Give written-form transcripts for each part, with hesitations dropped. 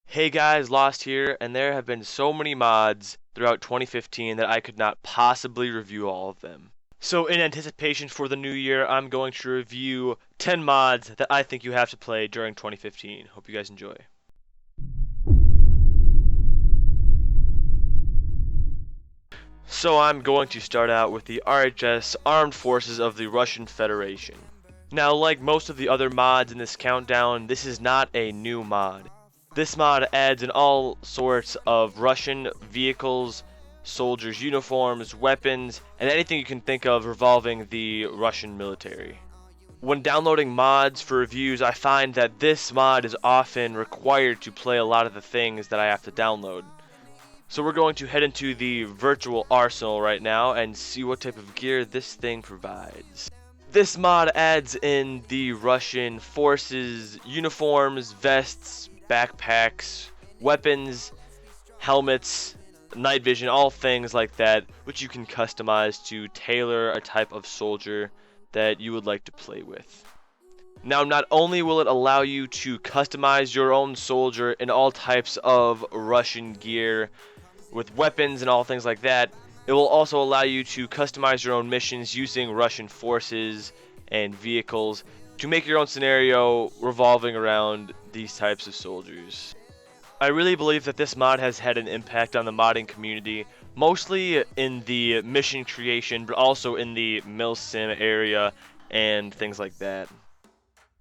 Hey guys, Lost here, and there have been so many mods throughout 2015 that I could not possibly review all of them. So in anticipation for the new year, I'm going to review 10 mods that I think you have to play during 2015. Hope you guys enjoy. So I'm going to start out with the RHS Armed Forces of the Russian Federation. Now, like most of the other mods in this countdown, this is not a new mod. This mod adds in all sorts of Russian vehicles, soldiers' uniforms, weapons, and anything you can think of revolving the Russian military. When downloading mods for reviews, I find that this mod is often required to play a lot of the things that I have to download. So we're going to head into the virtual arsenal right now and see what type of gear this thing provides. This mod adds in the Russian forces, uniforms, vests, backpacks, weapons, helmets, night vision, all things like that, which you can customize to tailor a type of soldier that you would like to play with. Now, not only will it allow you to customize your own soldier in all types of Russian gear, with weapons and all things like that, it will also allow you to customize your own missions using Russian forces and vehicles to make your own scenario revolving around these types of soldiers. I really believe that this mod has had an impact on the modding community, mostly in the mission creation, but also in the milsim area and things like that.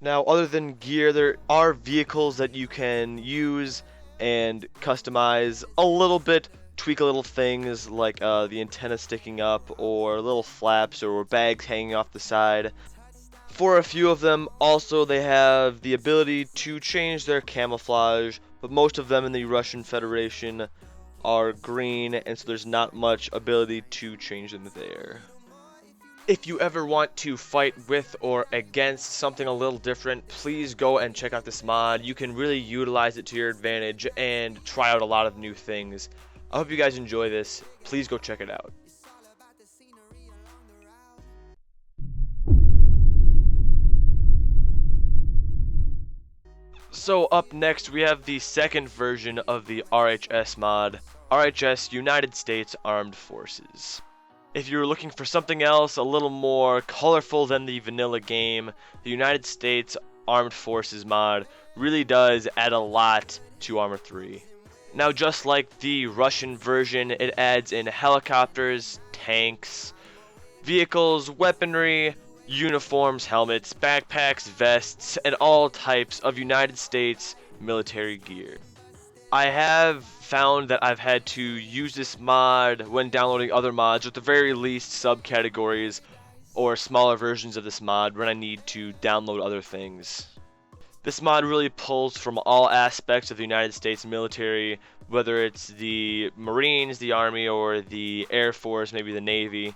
Now, other than gear, there are vehicles that you can use and customize a little bit, tweak a little things like the antenna sticking up or little flaps or bags hanging off the side. For a few of them, also they have the ability to change their camouflage, but most of them in the Russian Federation are green, and so there's not much ability to change them there. If you ever want to fight with or against something a little different, please go and check out this mod. You can really utilize it to your advantage and try out a lot of new things. I hope you guys enjoy this. Please go check it out. So up next we have the second version of the RHS mod, RHS United States Armed Forces. If you're looking for something else a little more colorful than the vanilla game, the United States Armed Forces mod really does add a lot to Arma 3. Now, just like the Russian version, it adds in helicopters, tanks, vehicles, weaponry, uniforms, helmets, backpacks, vests, and all types of United States military gear. I have found that I've had to use this mod when downloading other mods, with the very least subcategories or smaller versions of this mod when I need to download other things. This mod really pulls from all aspects of the United States military, whether it's the Marines, the Army, or the Air Force, maybe the Navy.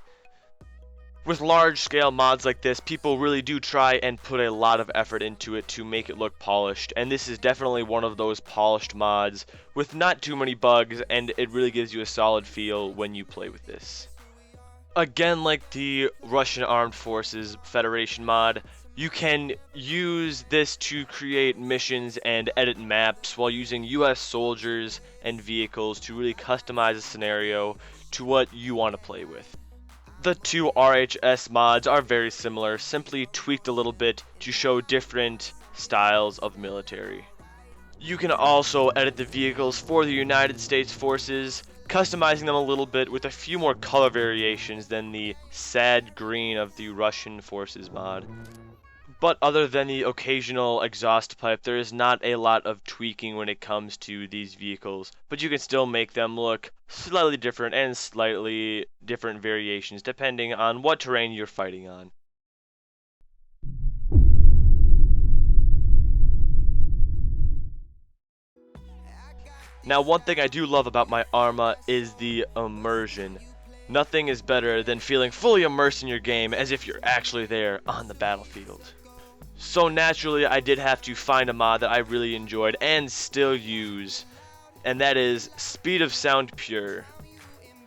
With large-scale mods like this, people really do try and put a lot of effort into it to make it look polished, and this is definitely one of those polished mods with not too many bugs, and it really gives you a solid feel when you play with this. Again, like the Russian Armed Forces Federation mod, you can use this to create missions and edit maps while using US soldiers and vehicles to really customize a scenario to what you want to play with. The two RHS mods are very similar, simply tweaked a little bit to show different styles of military. You can also edit the vehicles for the United States forces, customizing them a little bit with a few more color variations than the sad green of the Russian forces mod. But other than the occasional exhaust pipe, there is not a lot of tweaking when it comes to these vehicles, but you can still make them look slightly different and slightly different variations depending on what terrain you're fighting on. Now, one thing I do love about my Arma is the immersion. Nothing is better than feeling fully immersed in your game as if you're actually there on the battlefield. So naturally, I did have to find a mod that I really enjoyed and still use, and that is Speed of Sound Pure.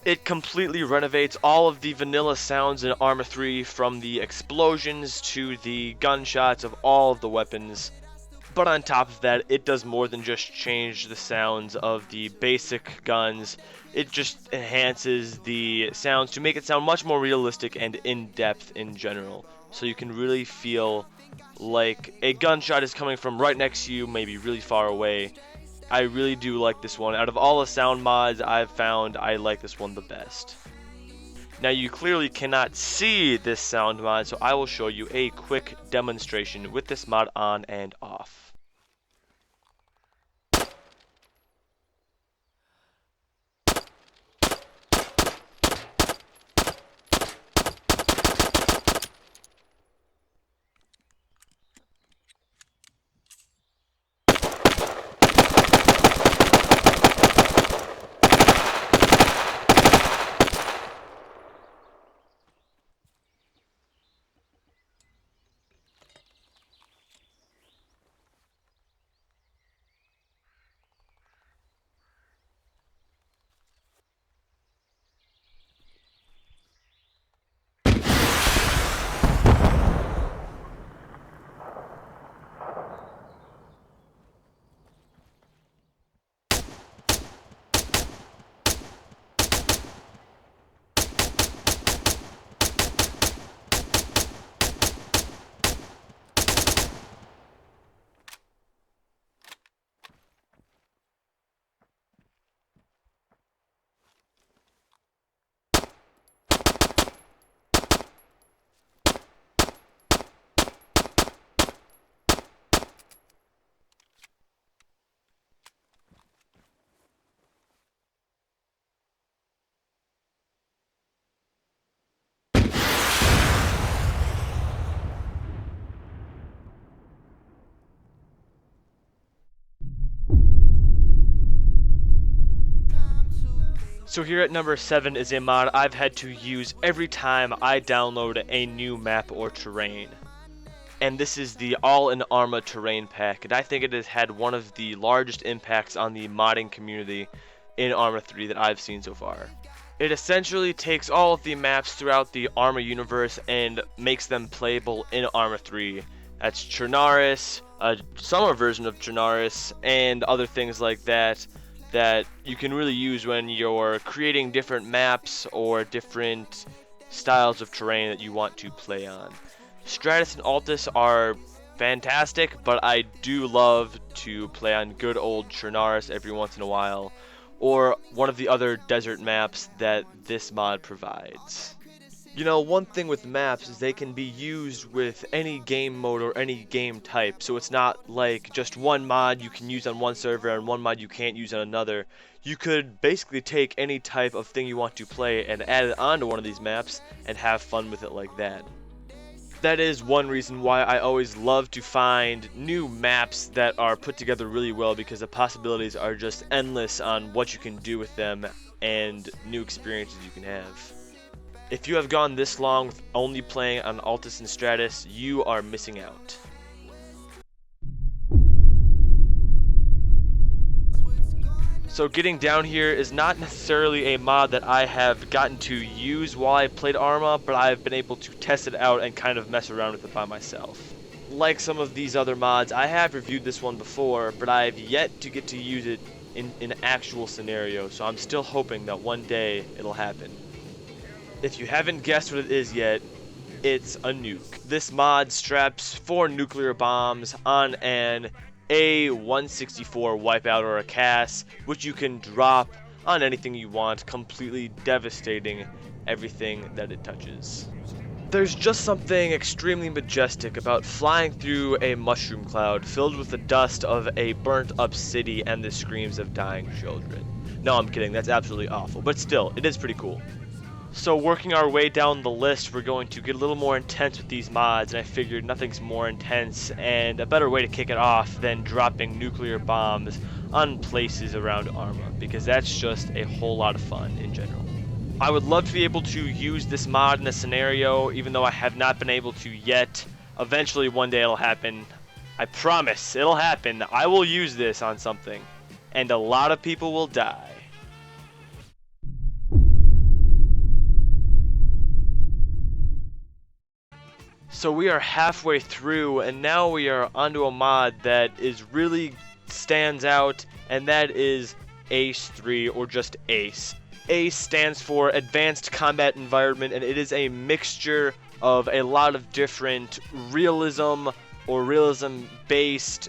It completely renovates all of the vanilla sounds in Arma 3, from the explosions to the gunshots of all of the weapons. But on top of that, it does more than just change the sounds of the basic guns. It just enhances the sounds to make it sound much more realistic and in-depth in general. So you can really feel like a gunshot is coming from right next to you, maybe really far away. I really do like this one. Out of all the sound mods I've found, I like this one the best. Now you clearly cannot see this sound mod, so I will show you a quick demonstration with this mod on and off. So here at number 7 is a mod I've had to use every time I download a new map or terrain. And this is the All-in Arma terrain pack, and I think it has had one of the largest impacts on the modding community in Arma 3 that I've seen so far. It essentially takes all of the maps throughout the Arma universe and makes them playable in Arma 3. That's Chernarus, a summer version of Chernarus, and other things like that you can really use when you're creating different maps or different styles of terrain that you want to play on. Stratus and Altus are fantastic, but I do love to play on good old Chernarus every once in a while, or one of the other desert maps that this mod provides. You know, one thing with maps is they can be used with any game mode or any game type, so it's not like just one mod you can use on one server and one mod you can't use on another. You could basically take any type of thing you want to play and add it onto one of these maps and have fun with it like that. That is one reason why I always love to find new maps that are put together really well, because the possibilities are just endless on what you can do with them and new experiences you can have. If you have gone this long with only playing on Altus and Stratus, you are missing out. So getting down here is not necessarily a mod that I have gotten to use while I played Arma, but I've been able to test it out and kind of mess around with it by myself. Like some of these other mods, I have reviewed this one before, but I've yet to get to use it in an actual scenario, so I'm still hoping that one day it'll happen. If you haven't guessed what it is yet, it's a nuke. This mod straps 4 nuclear bombs on an A-164 wipeout or a CAS, which you can drop on anything you want, completely devastating everything that it touches. There's just something extremely majestic about flying through a mushroom cloud filled with the dust of a burnt up city and the screams of dying children. No, I'm kidding, that's absolutely awful, but still, it is pretty cool. So working our way down the list, we're going to get a little more intense with these mods, and I figured nothing's more intense and a better way to kick it off than dropping nuclear bombs on places around Arma, because that's just a whole lot of fun in general. I would love to be able to use this mod in a scenario, even though I have not been able to yet. Eventually one day it'll happen. I promise, it'll happen. I will use this on something, and a lot of people will die. So we are halfway through, and now we are onto a mod that is really stands out, and that is ACE 3, or just ACE. ACE stands for Advanced Combat Environment, and it is a mixture of a lot of different realism or realism-based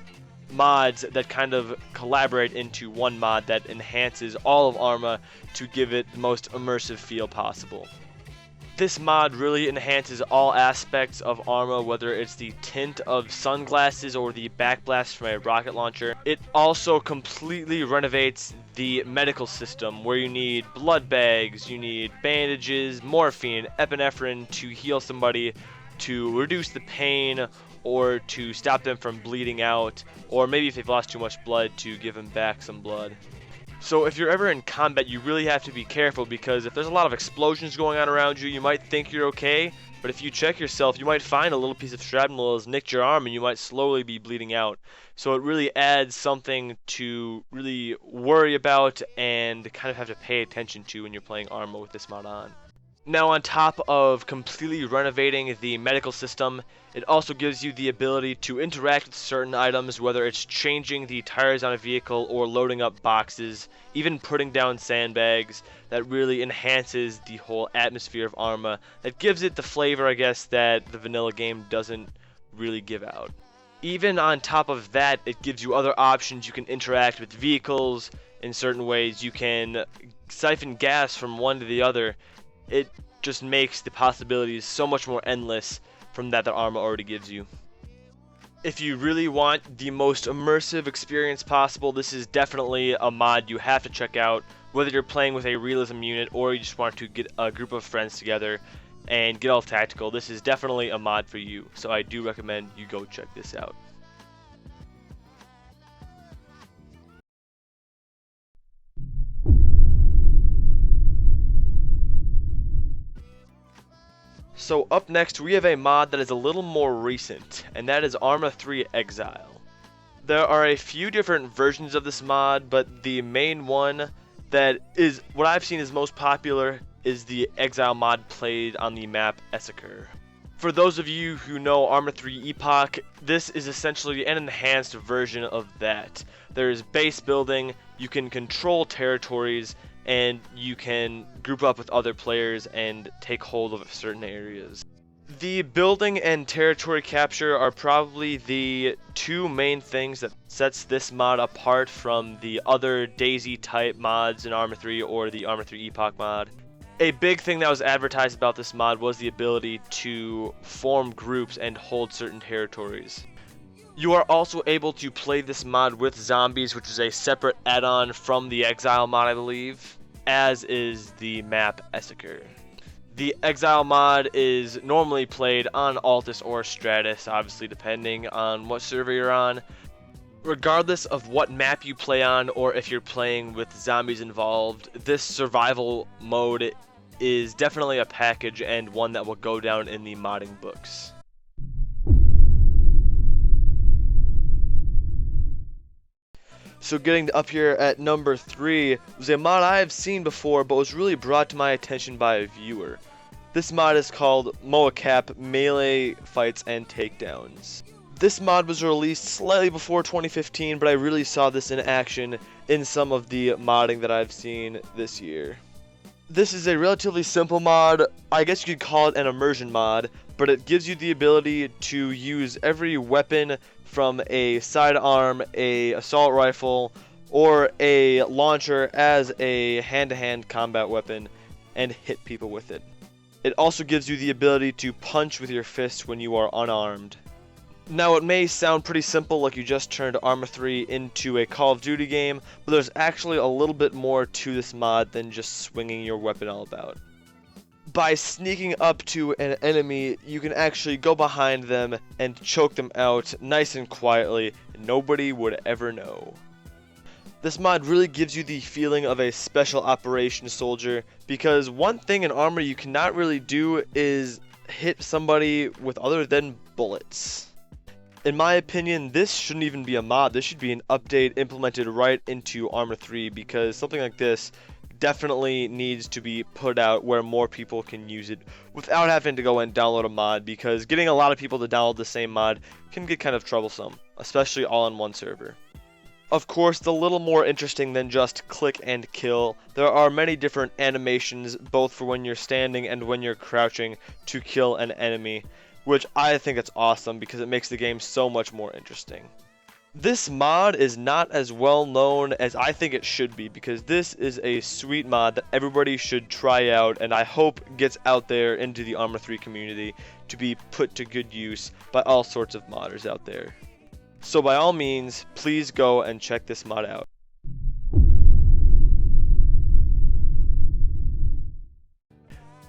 mods that kind of collaborate into one mod that enhances all of Arma to give it the most immersive feel possible. This mod really enhances all aspects of Arma, whether it's the tint of sunglasses or the backblast from a rocket launcher. It also completely renovates the medical system, where you need blood bags, you need bandages, morphine, epinephrine to heal somebody, to reduce the pain, or to stop them from bleeding out, or maybe if they've lost too much blood, to give them back some blood. So if you're ever in combat, you really have to be careful, because if there's a lot of explosions going on around you, you might think you're okay, but if you check yourself, you might find a little piece of shrapnel has nicked your arm and you might slowly be bleeding out. So it really adds something to really worry about and kind of have to pay attention to when you're playing Arma with this mod on. Now, on top of completely renovating the medical system, it also gives you the ability to interact with certain items, whether it's changing the tires on a vehicle or loading up boxes, even putting down sandbags. That really enhances the whole atmosphere of Arma. That gives it the flavor, I guess, that the vanilla game doesn't really give out. Even on top of that, it gives you other options. You can interact with vehicles in certain ways. You can siphon gas from one to the other. It just makes the possibilities so much more endless from that Arma already gives you. If you really want the most immersive experience possible, this is definitely a mod you have to check out, whether you're playing with a realism unit or you just want to get a group of friends together and get all tactical. This is definitely a mod for you, so I do recommend you go check this out. So up next, we have a mod that is a little more recent, and that is Arma 3 Exile. There are a few different versions of this mod, but the main one that is what I've seen is most popular is the Exile mod played on the map Essaker. For those of you who know Arma 3 Epoch, this is essentially an enhanced version of that. There's base building, you can control territories, and you can group up with other players and take hold of certain areas. The building and territory capture are probably the two main things that sets this mod apart from the other Daisy type mods in Arma 3 or the Arma 3 Epoch mod. A big thing that was advertised about this mod was the ability to form groups and hold certain territories. You are also able to play this mod with zombies, which is a separate add-on from the Exile mod, I believe, as is the map Essaker. The Exile mod is normally played on Altis or Stratus, obviously depending on what server you're on. Regardless of what map you play on or if you're playing with zombies involved, this survival mode is definitely a package and one that will go down in the modding books. So getting up here at number 3 was a mod I have seen before but was really brought to my attention by a viewer. This mod is called MOCAP Mellee Fights and Takedowns. This mod was released slightly before 2015, but I really saw this in action in some of the modding that I've seen this year. This is a relatively simple mod. I guess you could call it an immersion mod, but it gives you the ability to use every weapon from a sidearm, a assault rifle, or a launcher as a hand-to-hand combat weapon and hit people with it. It also gives you the ability to punch with your fists when you are unarmed. Now, it may sound pretty simple, like you just turned Arma 3 into a Call of Duty game, but there's actually a little bit more to this mod than just swinging your weapon all about. By sneaking up to an enemy, you can actually go behind them and choke them out nice and quietly, and nobody would ever know. This mod really gives you the feeling of a special operations soldier, because one thing in Arma you cannot really do is hit somebody with other than bullets. In my opinion, this shouldn't even be a mod. This should be an update implemented right into Arma 3, because something like this definitely needs to be put out where more people can use it without having to go and download a mod, because getting a lot of people to download the same mod can get kind of troublesome, especially all on one server. Of course, it's a little more interesting than just click and kill. There are many different animations, both for when you're standing and when you're crouching, to kill an enemy, which I think it's awesome because it makes the game so much more interesting. This mod is not as well known as I think it should be, because this is a sweet mod that everybody should try out, and I hope gets out there into the Arma 3 community to be put to good use by all sorts of modders out there. So by all means, please go and check this mod out.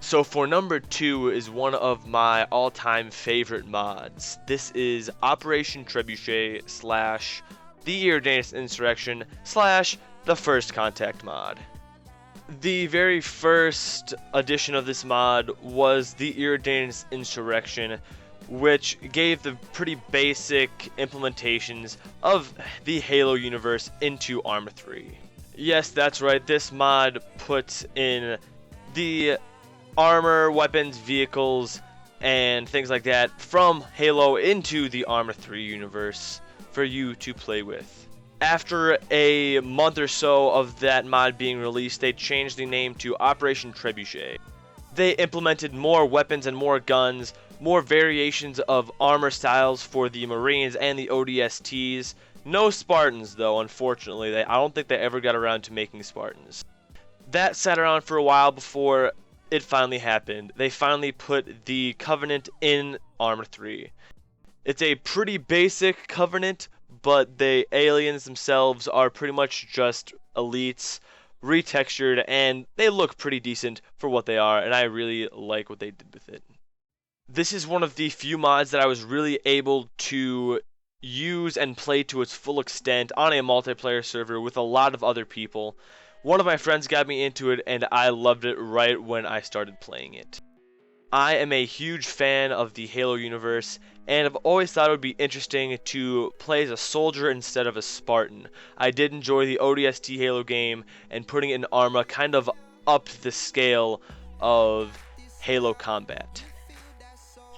So for number 2 is one of my all-time favorite mods. This is Operation Trebuchet / the Iridanious Insurrection / the First Contact mod. The very first edition of this mod was the Iridanious Insurrection, which gave the pretty basic implementations of the Halo universe into Arma 3. Yes, that's right, this mod puts in the armor, weapons, vehicles, and things like that from Halo into the Arma 3 universe for you to play with. After a month or so of that mod being released, they changed the name to Operation Trebuchet. They implemented more weapons and more guns, more variations of armor styles for the Marines and the ODSTs. No Spartans though, unfortunately. I don't think they ever got around to making Spartans. That sat around for a while before it finally happened. They finally put the Covenant in Arma 3. It's a pretty basic Covenant, but the aliens themselves are pretty much just elites, retextured, and they look pretty decent for what they are, and I really like what they did with it. This is one of the few mods that I was really able to use and play to its full extent on a multiplayer server with a lot of other people. One of my friends got me into it, and I loved it right when I started playing it. I am a huge fan of the Halo universe, and I've always thought it would be interesting to play as a soldier instead of a Spartan. I did enjoy the ODST Halo game, and putting it in Arma kind of upped the scale of Halo combat.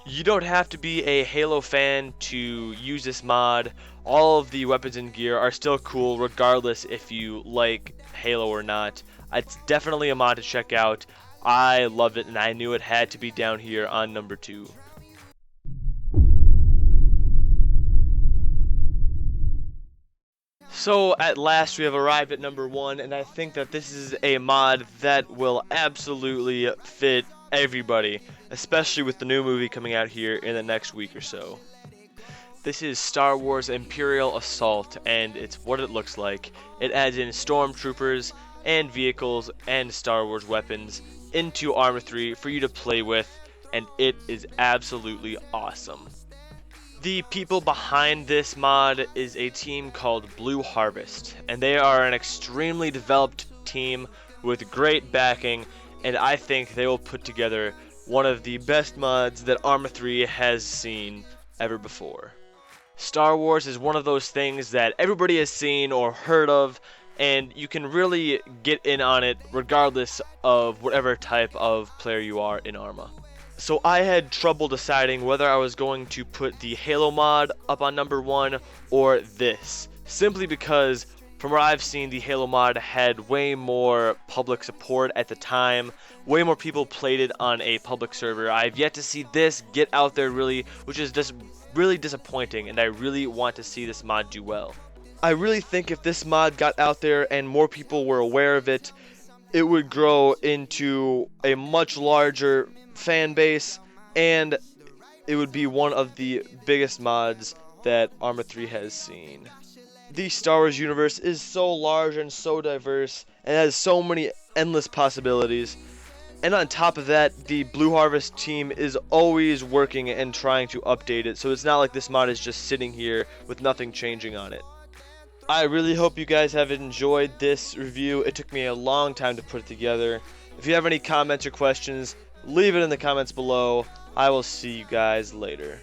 You don't have to be a Halo fan to use this mod. All of the weapons and gear are still cool regardless if you like Halo or not. It's definitely a mod to check out. I loved it, and I knew it had to be down here on number 2. So at last we have arrived at number 1, and I think that this is a mod that will absolutely fit everybody, especially with the new movie coming out here in the next week or so. This is Star Wars Imperial Assault, and it's what it looks like. It adds in stormtroopers and vehicles and Star Wars weapons into Arma 3 for you to play with, and it is absolutely awesome. The people behind this mod is a team called Blue Harvest, and they are an extremely developed team with great backing, and I think they will put together one of the best mods that Arma 3 has seen ever before. Star Wars is one of those things that everybody has seen or heard of, and you can really get in on it regardless of whatever type of player you are in Arma. So I had trouble deciding whether I was going to put the Halo mod up on number 1 or this, simply because from what I've seen, the Halo mod had way more public support at the time, way more people played it on a public server. I've yet to see this get out there really, which is just really disappointing, and I really want to see this mod do well. I really think if this mod got out there and more people were aware of it, it would grow into a much larger fan base, and it would be one of the biggest mods that Arma 3 has seen. The Star Wars universe is so large and so diverse, and has so many endless possibilities. And on top of that, the Blue Harvest team is always working and trying to update it, so it's not like this mod is just sitting here with nothing changing on it. I really hope you guys have enjoyed this review. It took me a long time to put it together. If you have any comments or questions, leave it in the comments below. I will see you guys later.